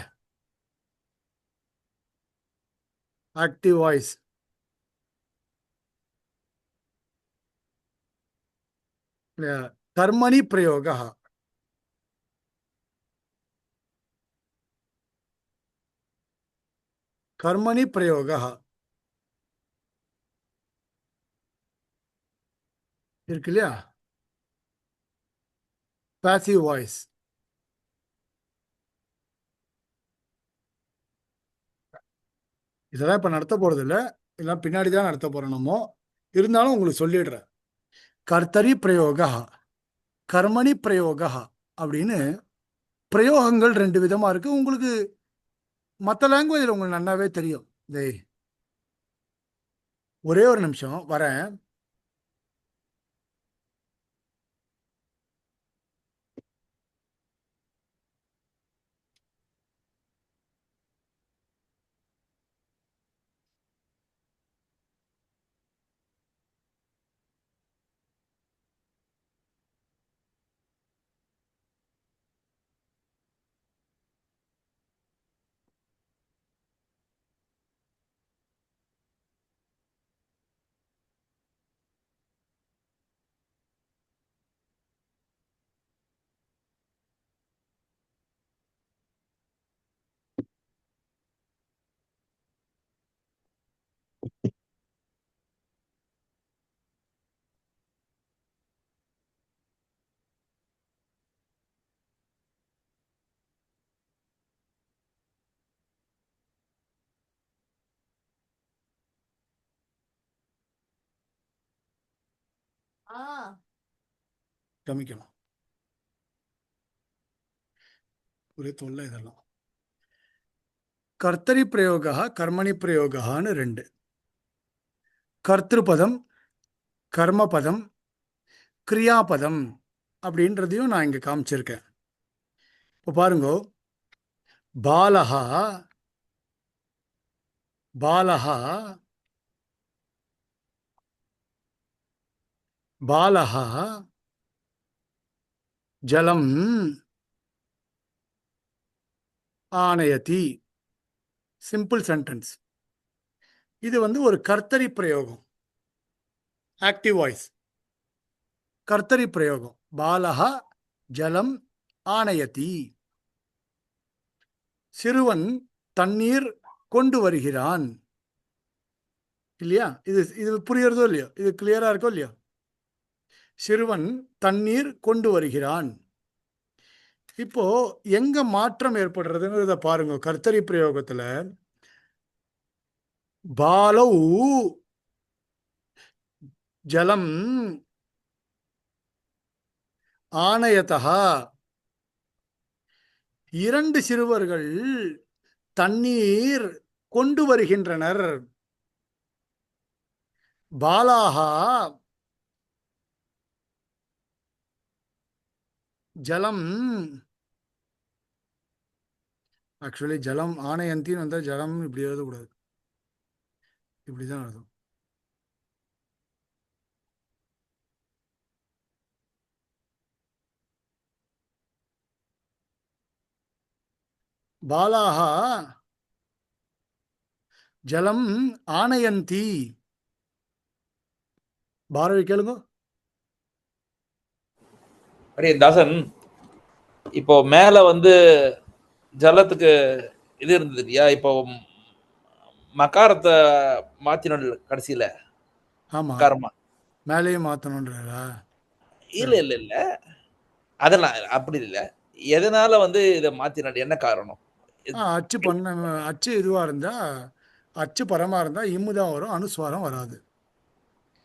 ஆக்டிவ் வாய்ஸ். கர்மணி பிரயோகா. கர்மணி பிரயோகா இருக்கு இல்லையா? Passive voice. இதெல்லாம் இப்போ நடத்த போகிறது இல்லை, இதெல்லாம் பின்னாடி தான் நடத்த போகிறோம் நம்ம. இருந்தாலும் உங்களுக்கு சொல்லிடுறேன். கர்த்தரி பிரயோகா, கர்மணி பிரயோகா அப்படின்னு பிரயோகங்கள் ரெண்டு விதமா இருக்கு. உங்களுக்கு மற்ற லாங்குவேஜில் உங்களுக்கு நல்லாவே தெரியும். டேய், ஒரே ஒரு நிமிஷம் வரேன். கமிக்கலாம், ஒரே தொல்லை இதெல்லாம். கர்த்தரி பிரயோகா, கர்மணி பிரயோகான்னு ரெண்டு. கர்த்திருப்பதம், கர்மபதம், கிரியாபதம் அப்படின்றதையும் நான் இங்க காமிச்சிருக்கேன். இப்போ பாருங்க, பாலஹா, பாலஹா, பாலஹா ஜலம் ஆனயதி. Simple sentence. இது வந்து ஒரு கர்த்தரி பிரயோகம், ஆக்டிவ் வாய்ஸ். கர்த்தரி பிரயோகம். பாலஹா ஜலம் ஆனயதி. சிறுவன் தண்ணீர் கொண்டு வருகிறான். இல்லையா? இது இது புரியறதோ இல்லையோ? இது கிளியரா இருக்கோ இல்லையோ? சிறுவன் தண்ணீர் கொண்டு வருகிறான். இப்போ எங்க மாற்றம் ஏற்படுறதுங்கிறத பாருங்க. கர்த்தரி பிரயோகத்துல பாலௌ ஜலம் ஆனயதா, இரண்டு சிறுவர்கள் தண்ணீர் கொண்டு வருகின்றனர். பாலாஹா ஜலம் ஆக்சுவலி ஜலம் ஆணையந்தின்னு வந்தால் ஜலம் இப்படி எழுதக்கூடாது, இப்படி தான் எழுதும். பாலாக ஜலம் ஆணையந்தி. பாரதி கேளுங்க. அடே தாசன், இப்போ மேல வந்து ஜலத்துக்கு இது இருந்தது இல்லையா? இப்போ மகாரத்தை மாத்தினோம் கடைசியில. ஆமா, மகாரமா மேலேயும் மாற்றணுன்றா? இல்ல இல்ல இல்ல, அதெல்லாம் அப்படி இல்ல. எதனால வந்து இதை மாத்தினாடு, என்ன காரணம்? அச்சு பண்ண அச்சு இதுவாக இருந்தால், அச்சு பரமாக இருந்தால் இம்மு தான் வரும், அனுஸ்வாரம் வராது.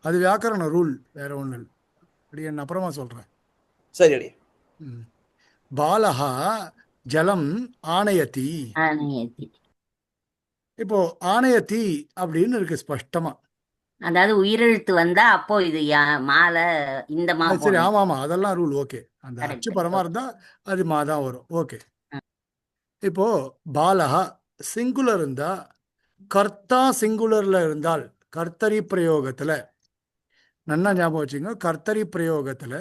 அது வியாக்கரண ரூல், வேற ஒன்றும் இல்லை. அப்படி என்ன அப்புறமா சொல்கிறேன். சரி அடி. பாலகா ஜலம் ஆணையத்தி. ஆணையத்தி. இப்போ ஆணையத்தி அப்படின்னு இருக்கு ஸ்பஷ்டமா. அதாவது உயிரெழுத்து வந்தா அப்போ இது மாலை இந்த மா சரி, போடணும். ஆமா ஆமா, அதெல்லாம் ரூல். ஓகே, அந்த Correct, அச்சு correct. பரமா இருந்தா அது மா தான் வரும். ஓகே. ஆ. இப்போ பாலகா சிங்குலர் இருந்தா, கர்த்தா சிங்குலர்ல இருந்தால், கர்த்தரி பிரயோகத்துல நல்லா ஞாபகம் வச்சுங்க, கர்த்தரி பிரயோகத்துல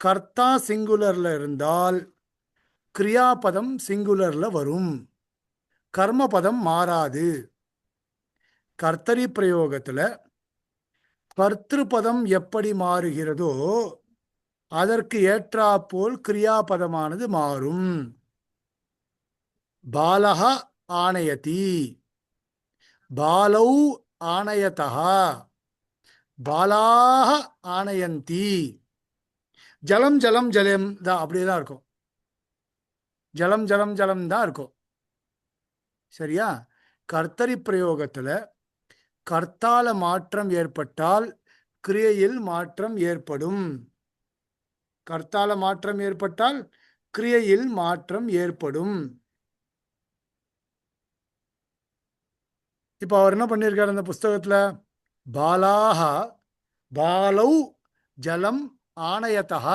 கர்த்தா சிங்குலர்ல இருந்தால் கிரியாபதம் சிங்குலர்ல வரும், கர்மபதம் மாறாது. கர்த்தரி பிரயோகத்துல கர்த்திருப்பதம் எப்படி மாறுகிறதோ அதற்கு ஏற்றாப்போல் கிரியாபதமானது மாறும். பாலக ஆணையதி, பாலௌ ஆணையதः, பாலாக ஆணையந்தி. ஜலம் ஜலம் ஜலம் தான் அப்படியே தான் இருக்கும். ஜலம் ஜலம் ஜலம் தான் இருக்கும். சரியா? கர்த்தரி பிரயோகத்துல கர்த்தால மாற்றம் ஏற்பட்டால் கிரியையில் மாற்றம் ஏற்படும். கர்த்தால மாற்றம் ஏற்பட்டால் கிரியையில் மாற்றம் ஏற்படும். இப்போ அவர் என்ன பண்ணியிருக்காரு அந்த புஸ்தகத்துல? பாலாக பாலௌ ஜலம் ஆணையதः,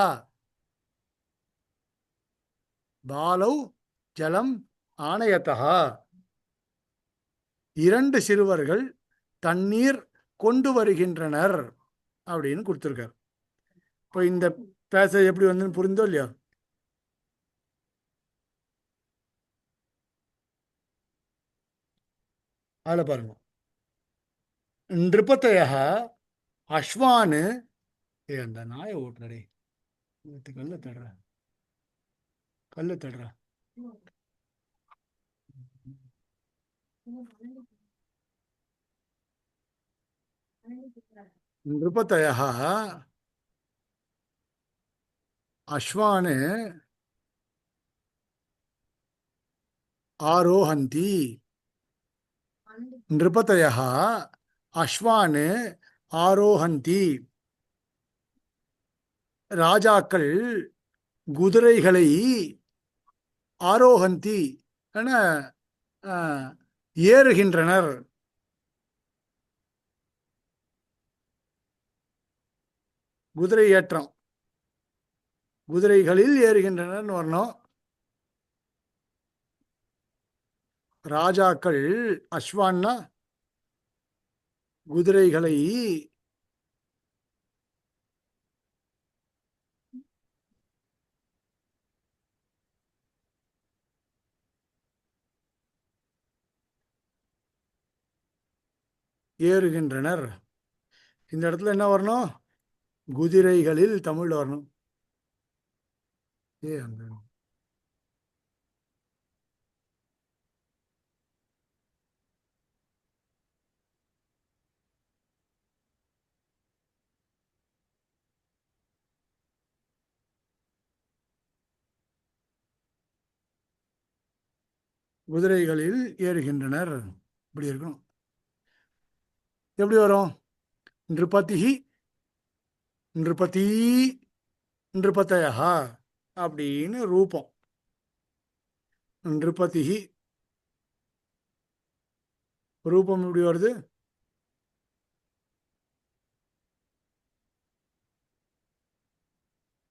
பாலௌ ஜலம் ஆணையதः. 2 சிறுவர்கள் தண்ணீர் கொண்டு வருகின்றனர் அப்படின்னு கொடுத்துருக்காரு. இப்போ இந்த பேசேஜ் எப்படி வந்து புரிந்தோ இல்லையா? அதில் பாருங்க, நிருபத்தயः அஸ்வானு. அந்த நாயை ஓட்டுறே, கல்லு தடுற, கல்லு தடுற. நிருபத்தயः அஸ்வானு ஆரோஹந்தி. நிருபத்தயः அஸ்வானு ஆரோஹந்தி. ராஜாக்கள் குதிரைகளை ஆரோஹந்தி என ஏறுகின்றனர். குதிரை ஏற்றம், குதிரைகளில் ஏறுகின்றனர் வரணும். ராஜாக்கள் அஸ்வான்னா குதிரைகளை ஏறுகின்றனர். இந்த இடத்துல என்ன வரணும்? குதிரைகளில் தமிழ் வரணும். அந்த குதிரைகளில் ஏறுகின்றனர் இப்படி இருக்கணும். எப்படி வரும்? நிருபதிஹி, நிருபதி, நிருபதயः அப்படின்னு ரூபம். நிருபதிஹி ரூபம் எப்படி வருது?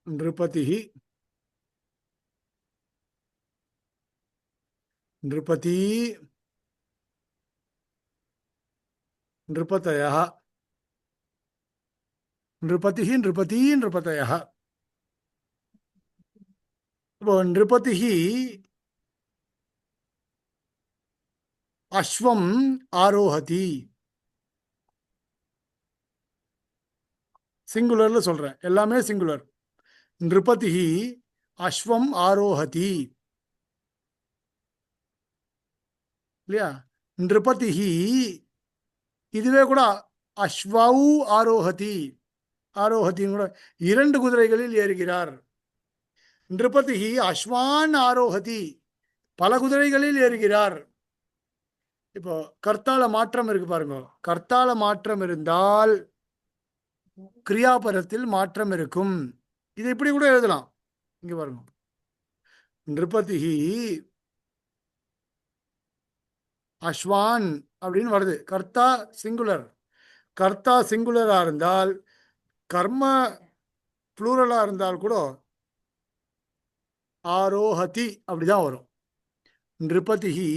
நிருபதிஹி நிருபதி நிருபதயः நிருபதிः நிருபதி நிருபதயः. இப்போ நிருபதிः அஸ்வம் ஆரோஹதி. சிங்குலர்ல சொல்றேன், எல்லாமே சிங்குலர். நிருபதிः அஸ்வம் ஆரோஹதி இல்லையா? நிருபதிः இதுவே கூட அஸ்வௌ ஆரோஹதி, ஆரோஹதின்னு கூட 2 குதிரைகளில் ஏறுகிறார். நிருபதிः அஸ்வான் ஆரோஹதி, பல குதிரைகளில் ஏறுகிறார். இப்போ கர்த்தால மாற்றம் இருக்கு பாருங்க. கர்த்தால மாற்றம் இருந்தால் கிரியாபதத்தில் மாற்றம் இருக்கும். இதை இப்படி கூட எழுதலாம். இங்க பாருங்க, நிருபதிஹி அஸ்வான் அப்படின்னு வருது. கர்த்தா சிங்குலர். கர்த்தா சிங்குலரா இருந்தால், கர்ம புளூரலா இருந்தால் கூட ஆரோஹதி அப்படிதான் வரும். நிருபதிஹி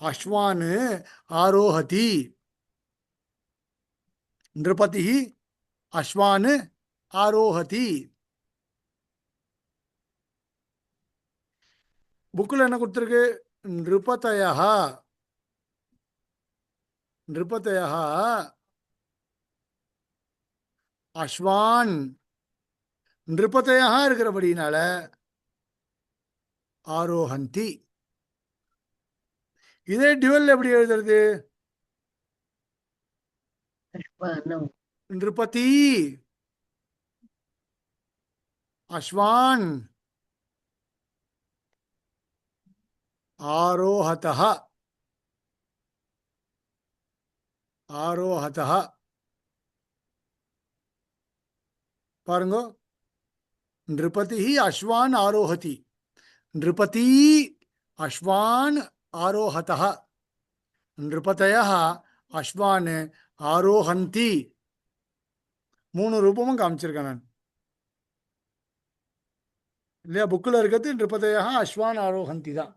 அஸ்வான் ஆரோஹதி. நிருபதிஹி அஸ்வான் ஆரோஹதி. புக்கில் என்ன கொடுத்துருக்கு? நிருபதயः. நிருபதயः அஸ்வான். நிருபதயः இருக்கிறபடினால ஆரோஹந்தி. இதே டியூவல் எப்படி எழுதுறது? அஸ்வானம். நிருபதி அஸ்வான் ஆரோஹதः. ஆரோஹதः பாருங்க, நிருபதிஹி அஸ்வான் ஆரோஹதி. நிருபதி அஸ்வான் ஆரோஹதः. நிருபதயः அஸ்வான் ஆரோஹந்தி. 3 ரூபமும் காமிச்சிருக்கேன் நான் இல்லையா? புக்கில் இருக்கிறது நிருபதயः அஸ்வான் ஆரோஹந்தி தான்.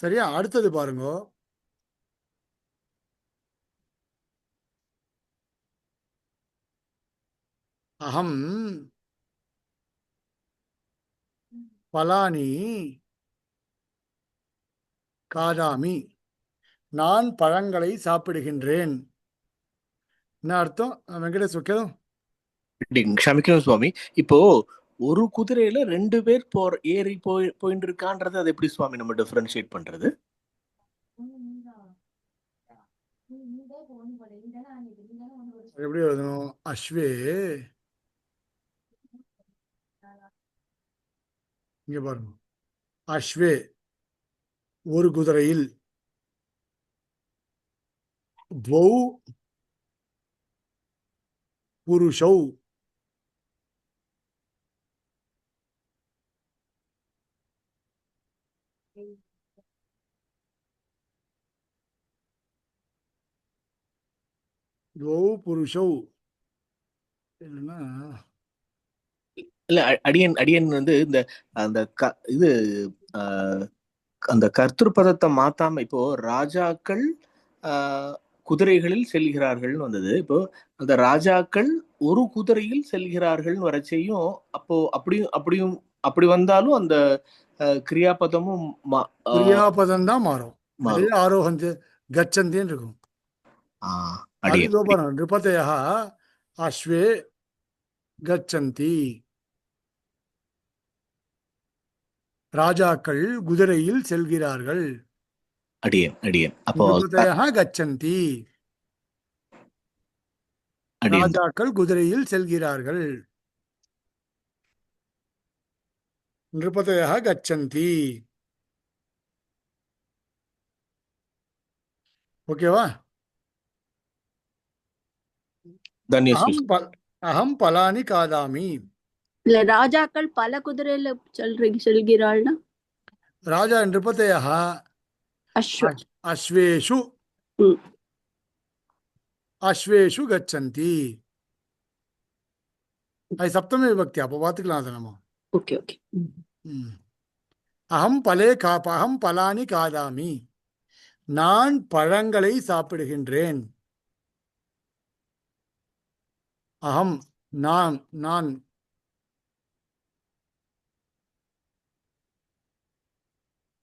சரியா? அடுத்தது பாருங்க, அகம் பலானி காதாமி. நான் பழங்களை சாப்பிடுகின்றேன். என்ன அர்த்தம் வெங்கடேஷ்? வைக்கதும் க்ஷமிக்கணும் சுவாமி. இப்போ ஒரு குதிரையில 2 பேர் ஏறி போயிட்டு இருக்கான்றது அது எப்படி சுவாமி நம்ம டிஃபரன்ஷியேட் பண்றது? எப்படி எழுதணும்? அஸ்வே, இங்க பாருங்க, அஸ்வே ஒரு குதிரையில், த்வௌ புருஷௌ த்வௌ புருஷௌ. இல்லைன்னா இல்ல அடியன் வந்து இந்த அந்த இது அந்த கர்த்தர் பதத்தை மாத்தாம, இப்போ ராஜாக்கள் குதிரைகளில் செல்கிறார்கள்னு வந்தது. இப்போ அந்த ராஜாக்கள் ஒரு குதிரையில் செல்கிறார்கள் வரச்சையும் அப்போ அப்படி வந்தாலும் அந்த கிரியாபதமும் கிரியாபதம் தான் மாறும். அதே ஆரோஹந்தி கச்சந்தின்னு இருக்கும். நிருபதயः அஸ்வே கச்சந்தி. ராஜாக்கள் குதிரையில் செல்கிறார்கள். அடியன் அப்போ நிருபதயः கச்சந்தி. ராஜாக்கள் குதிரையில் செல்கிறார்கள். நிருபதயः கச்சந்தி. ஓகேவா? அகம் பலானி காதாமி. இல்ல ராஜாக்கள் பல குதிரையில செல்கிறாள்னா ராஜா நிருபதயः அஸ்வேஷு அஸ்வேஷு கச்சந்தி. அது சப்தமி விபக்தி, அப்போ பார்த்துக்கலாம் அதை நம்ம. Okay okay. ம். அகம் பலானி காதாமி, நான் பழங்களை சாப்பிடுகின்றேன். அகம் நான்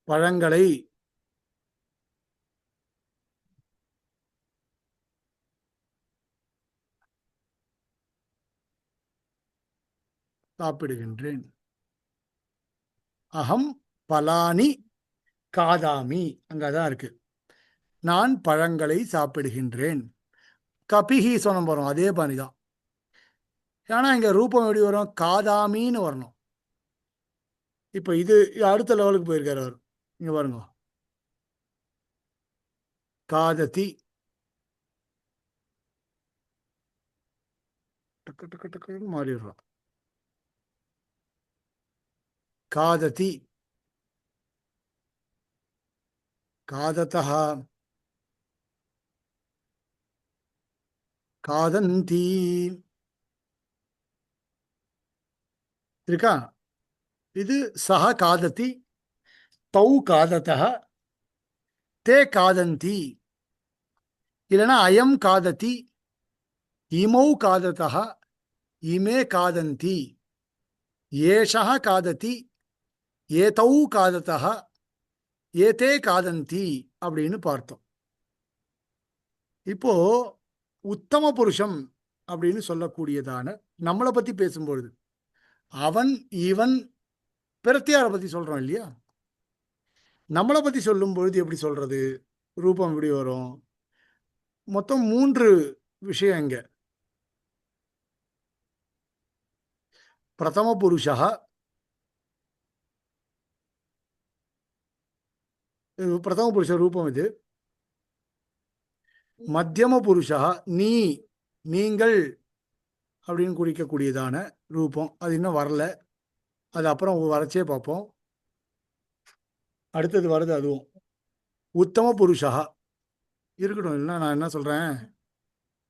பழங்களை சாப்பிடுகின்றேன். அகம் பலானி காதாமி, அங்கதான் இருக்கு. நான் பழங்களை சாப்பிடுகின்றேன். கபிஹி சொன்ன போறோம், அதே பாணிதான். ஏன்னா இங்க ரூபம் எப்படி வரும்? காதாமின்னு வரணும். இப்ப இது அடுத்த லெவலுக்கு போயிருக்காரு அவர். இங்க பாருங்க, காததி, டக்கு டக்கு டக்குன்னு மாறிடுறோம். காததி, காததஹ, காதந்தி இருக்கா? இது சஹ காததி, தௌ காததஹ, தே காதந்தி. இல்லைன்னா அயம் காததி, இமௌ காததஹ, இமே காதந்தி, ஏஷஹ காததி, ஏதௌ காததஹ, ஏதே காதந்தி அப்படின்னு பார்த்தோம். இப்போ உத்தம புருஷம் அப்படின்னு சொல்லக்கூடியதான நம்மளை பத்தி பேசும்பொழுது அவன் இவன் பிரத்தியாரை பத்தி சொல்றோம் இல்லையா? நம்மளை பத்தி சொல்லும் பொழுது எப்படி சொல்றது? ரூபம் எப்படி வரும்? மொத்தம் 3 விஷயம் இங்க. பிரதம புருஷா, பிரதம புருஷ ரூபம் இது. மத்தியம புருஷா, நீங்கள் அப்படின்னு குறிக்கக்கூடியதான ரூபம். அது இன்னும் வரல, அது அப்புறம் வரைச்சே பார்ப்போம். அடுத்தது வருது அதுவும். உத்தம புருஷா இருக்கட்டும். இல்லைன்னா நான் என்ன சொல்றேன்,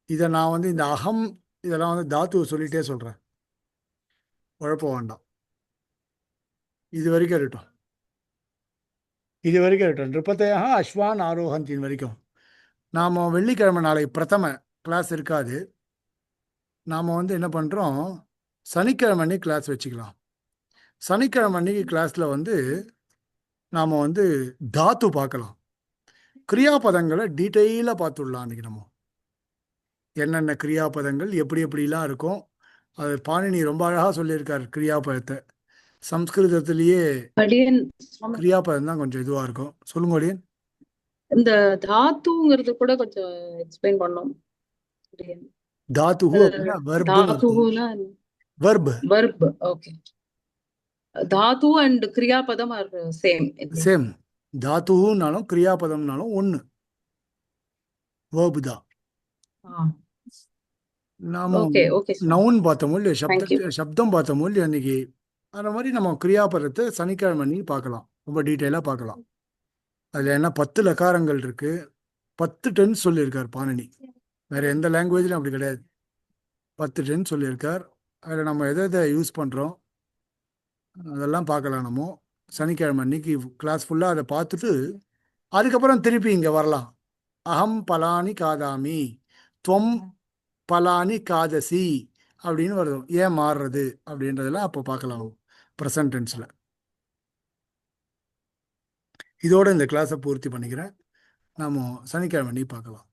இதை நான் இந்த அகம் இதெல்லாம் தாத்துவை சொல்லிட்டே சொல்றேன், குழப்ப வேண்டாம். இது வரைக்கும் இருக்கட்டும். நிருபத்தையாக அஸ்வான் ஆரோகந்தின் வரைக்கும். நாம் வெள்ளிக்கிழமை நாளை பிரதம கிளாஸ் இருக்காது. நாம் என்ன பண்ணுறோம், சனிக்கிழமை அன்னைக்கு கிளாஸ் வச்சுக்கலாம். சனிக்கிழமை அன்னைக்கு கிளாஸில் நாம் தாத்து பார்க்கலாம். கிரியாபதங்களை டீட்டெயிலாக பார்த்துடலாம். அன்றைக்கி நம்ம என்னென்ன கிரியாபதங்கள் எப்படிலாம் இருக்கும், அது பாணினி ரொம்ப அழகாக சொல்லியிருக்கார். கிரியாபதத்தை சம்ஸ்கிருதத்திலேயே கிரியாபதம் தான் கொஞ்சம் இதுவாக இருக்கும். சொல்லுங்க அடியன். இந்த தாத்துங்கிறது கூட கொஞ்சம் எக்ஸ்பிளைன் பண்ணோம். தாத்துஹு அப்படின்னா தாத்துனா verb. Okay. Tattva and கிரியாபதம் R same. தாத்துனாலும் கிரியாபதம்னாலும் ஒன்று, வேர்பு தான். நாம நவுன் பார்த்தோமோ இல்லையா, சப்தம் பார்த்தோமோ இல்லையா அன்னைக்கு, அந்த மாதிரி நம்ம கிரியாபதத்தை சனிக்கிழமை அன்னைக்கு பார்க்கலாம். ரொம்ப டீட்டெயிலாக பார்க்கலாம். அதில் என்ன 10 லகாரங்கள் இருக்கு, 10 டென்ஸ் சொல்லியிருக்கார் பாணினி. வேற எந்த லாங்குவேஜ்லையும் அப்படி கிடையாது. 10 டென்ஸ் சொல்லியிருக்கார். அதில் நம்ம எதை யூஸ் பண்ணுறோம் அதெல்லாம் பார்க்கலாம். நம்ம சனிக்கிழமை அன்னைக்கு கிளாஸ் ஃபுல்லாக அதை பார்த்துட்டு அதுக்கப்புறம் திருப்பி இங்கே வரலாம். அகம் பலானி காதாமி, துவம் பலானி காதசி அப்படின்னு வருது. ஏன் மாறுறது அப்படின்றதெல்லாம் அப்போ பார்க்கலாம் ப்ரெசன்ட் டென்ஸில். இதோட இந்த கிளாஸை பூர்த்தி பண்ணிக்கிறேன். நாம் சனிக்கிழமை அன்னைக்கு பார்க்கலாம்.